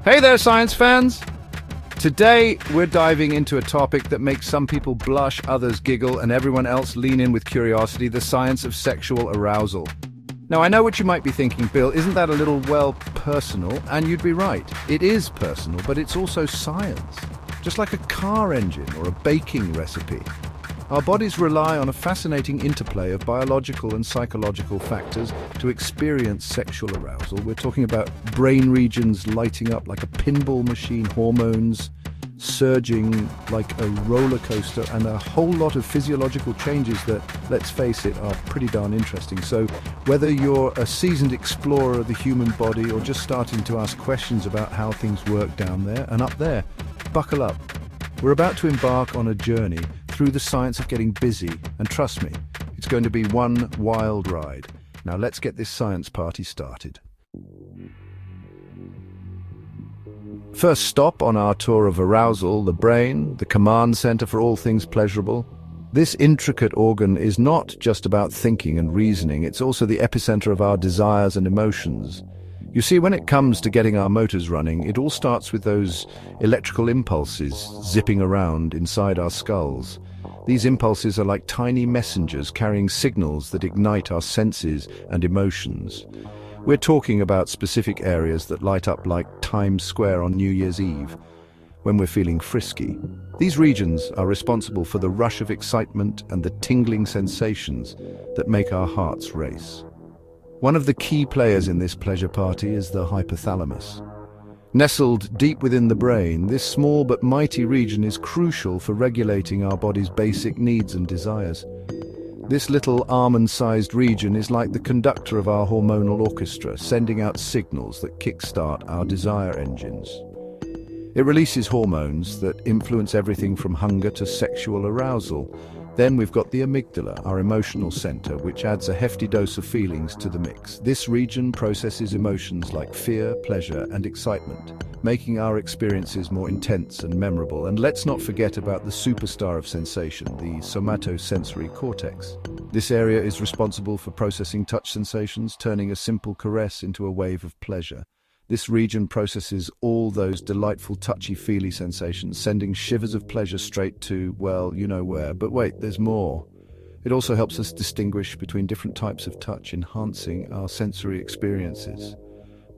Hey there, science fans! Today, we're diving into a topic that makes some people blush, others giggle, and everyone else lean in with curiosity: the science of sexual arousal. Now, I know what you might be thinking, Bill, isn't that a little, well, personal? And you'd be right. It is personal, but it's also science. Just like a car engine or a baking recipe. Our bodies rely on a fascinating interplay of biological and psychological factors to experience sexual arousal. We're talking about brain regions lighting up like a pinball machine, hormones surging like a roller coaster, and a whole lot of physiological changes that, let's face it, are pretty darn interesting. So whether you're a seasoned explorer of the human body or just starting to ask questions about how things work down there and up there, buckle up. We're about to embark on a journey through the science of getting busy, and trust me, it's going to be one wild ride. Now let's get this science party started. First stop on our tour of arousal, the brain, the command center for all things pleasurable. This intricate organ is not just about thinking and reasoning, it's also the epicenter of our desires and emotions. You see, when it comes to getting our motors running, it all starts with those electrical impulses zipping around inside our skulls. These impulses are like tiny messengers carrying signals that ignite our senses and emotions. We're talking about specific areas that light up like Times Square on New Year's Eve, when we're feeling frisky. These regions are responsible for the rush of excitement and the tingling sensations that make our hearts race. One of the key players in this pleasure party is the hypothalamus. Nestled deep within the brain, this small but mighty region is crucial for regulating our body's basic needs and desires. This little almond-sized region is like the conductor of our hormonal orchestra, sending out signals that kickstart our desire engines. It releases hormones that influence everything from hunger to sexual arousal. Then we've got the amygdala, our emotional center, which adds a hefty dose of feelings to the mix. This region processes emotions like fear, pleasure, and excitement, making our experiences more intense and memorable. And let's not forget about the superstar of sensation, the somatosensory cortex. This area is responsible for processing touch sensations, turning a simple caress into a wave of pleasure. This region processes all those delightful touchy-feely sensations, sending shivers of pleasure straight to, well, you know where. But wait, there's more. It also helps us distinguish between different types of touch, enhancing our sensory experiences.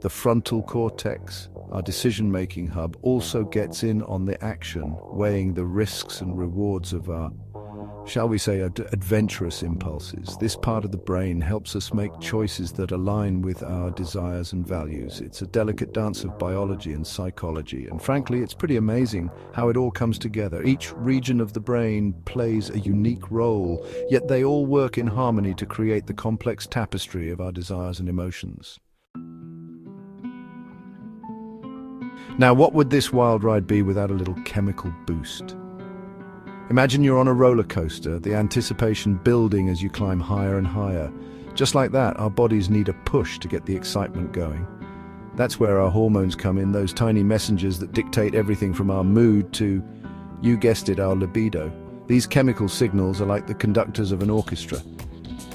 The frontal cortex, our decision-making hub, also gets in on the action, weighing the risks and rewards of our, shall we say, adventurous impulses. This part of the brain helps us make choices that align with our desires and values. It's a delicate dance of biology and psychology, and frankly, it's pretty amazing how it all comes together. Each region of the brain plays a unique role, yet they all work in harmony to create the complex tapestry of our desires and emotions. Now, what would this wild ride be without a little chemical boost? Imagine you're on a roller coaster, the anticipation building as you climb higher and higher. Just like that, our bodies need a push to get the excitement going. That's where our hormones come in, those tiny messengers that dictate everything from our mood to, you guessed it, our libido. These chemical signals are like the conductors of an orchestra,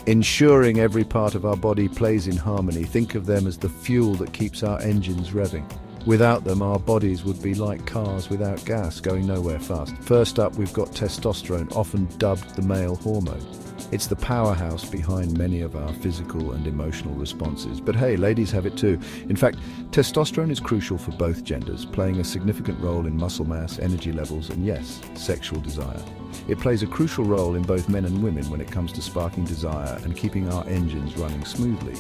ensuring every part of our body plays in harmony. Think of them as the fuel that keeps our engines revving. Without them, our bodies would be like cars without gas, going nowhere fast. First up, we've got testosterone, often dubbed the male hormone. It's the powerhouse behind many of our physical and emotional responses. But hey, ladies have it too. In fact, testosterone is crucial for both genders, playing a significant role in muscle mass, energy levels, and yes, sexual desire. It plays a crucial role in both men and women when it comes to sparking desire and keeping our engines running smoothly.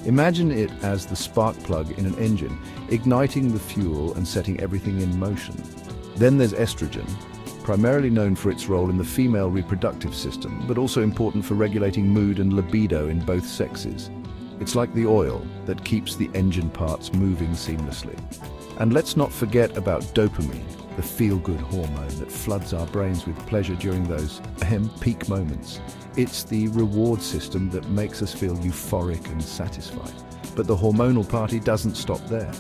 Imagine it as the spark plug in an engine, igniting the fuel and setting everything in motion. Then there's estrogen, primarily known for its role in the female reproductive system, but also important for regulating mood and libido in both sexes. It's like the oil that keeps the engine parts moving seamlessly. And let's not forget about dopamine, the feel-good hormone that floods our brains with pleasure during those peak moments. It's the reward system that makes us feel euphoric and satisfied. But the hormonal party doesn't stop there.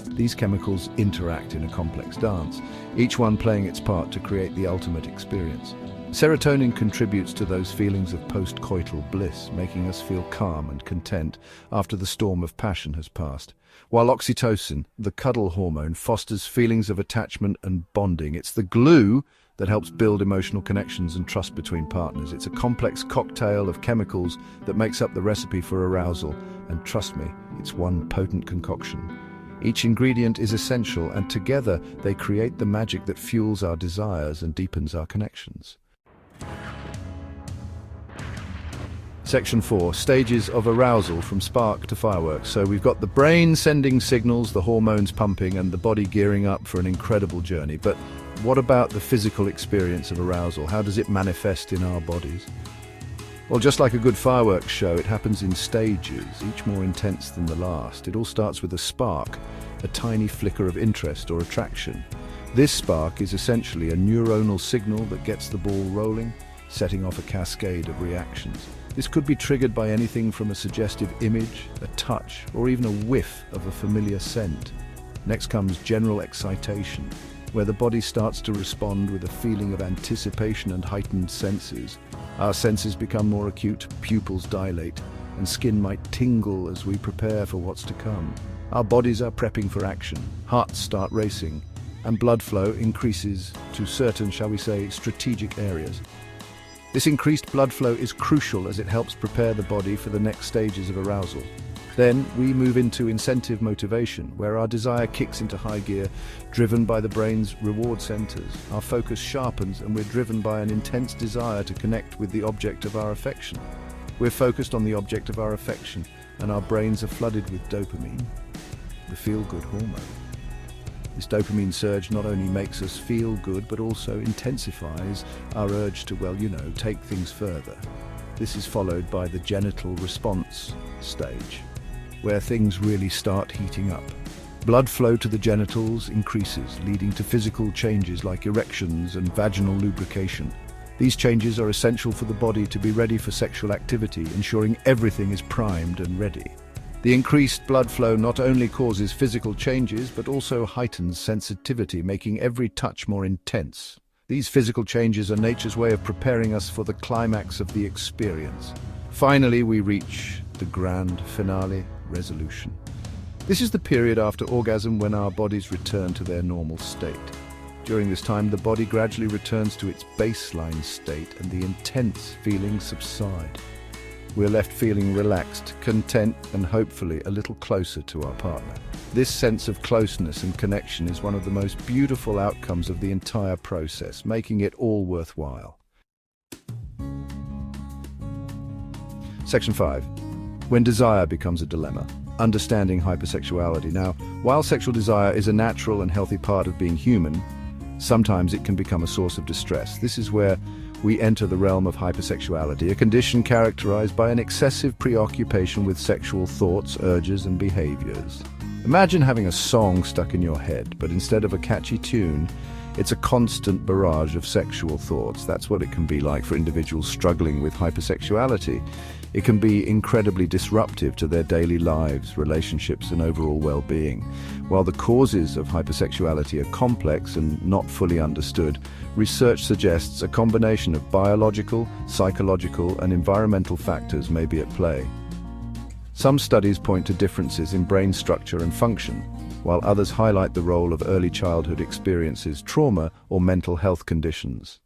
These chemicals interact in a complex dance, each one playing its part to create the ultimate experience. Serotonin contributes to those feelings of post-coital bliss, making us feel calm and content after the storm of passion has passed. While oxytocin, the cuddle hormone, fosters feelings of attachment and bonding. It's the glue that helps build emotional connections and trust between partners. It's a complex cocktail of chemicals that makes up the recipe for arousal, and trust me, it's one potent concoction. Each ingredient is essential, and together they create the magic that fuels our desires and deepens our connections. Section 4, stages of arousal from spark to fireworks. So we've got the brain sending signals, the hormones pumping, and the body gearing up for an incredible journey. But what about the physical experience of arousal? How does it manifest in our bodies? Well, just like a good fireworks show, it happens in stages, each more intense than the last. It all starts with a spark, a tiny flicker of interest or attraction. This spark is essentially a neuronal signal that gets the ball rolling, setting off a cascade of reactions. This could be triggered by anything from a suggestive image, a touch, or even a whiff of a familiar scent. Next comes general excitation, where the body starts to respond with a feeling of anticipation and heightened senses. Our senses become more acute, pupils dilate, and skin might tingle as we prepare for what's to come. Our bodies are prepping for action, hearts start racing, and blood flow increases to certain, shall we say, strategic areas. This increased blood flow is crucial as it helps prepare the body for the next stages of arousal. Then we move into incentive motivation, where our desire kicks into high gear, driven by the brain's reward centers. Our focus sharpens and we're driven by an intense desire to connect with the object of our affection. We're focused on the object of our affection, and our brains are flooded with dopamine, the feel-good hormone. This dopamine surge not only makes us feel good, but also intensifies our urge to, take things further. This is followed by the genital response stage, where things really start heating up. Blood flow to the genitals increases, leading to physical changes like erections and vaginal lubrication. These changes are essential for the body to be ready for sexual activity, ensuring everything is primed and ready. The increased blood flow not only causes physical changes, but also heightens sensitivity, making every touch more intense. These physical changes are nature's way of preparing us for the climax of the experience. Finally, we reach the grand finale, resolution. This is the period after orgasm when our bodies return to their normal state. During this time, the body gradually returns to its baseline state and the intense feelings subside. We're left feeling relaxed, content, and hopefully a little closer to our partner. This sense of closeness and connection is one of the most beautiful outcomes of the entire process, making it all worthwhile. Section 5. When desire becomes a dilemma. Understanding hypersexuality. Now, while sexual desire is a natural and healthy part of being human, sometimes it can become a source of distress. This is where we enter the realm of hypersexuality, a condition characterized by an excessive preoccupation with sexual thoughts, urges, and behaviors. Imagine having a song stuck in your head, but instead of a catchy tune, it's a constant barrage of sexual thoughts. That's what it can be like for individuals struggling with hypersexuality. It can be incredibly disruptive to their daily lives, relationships, and overall well-being. While the causes of hypersexuality are complex and not fully understood, research suggests a combination of biological, psychological, and environmental factors may be at play. Some studies point to differences in brain structure and function, while others highlight the role of early childhood experiences, trauma, or mental health conditions.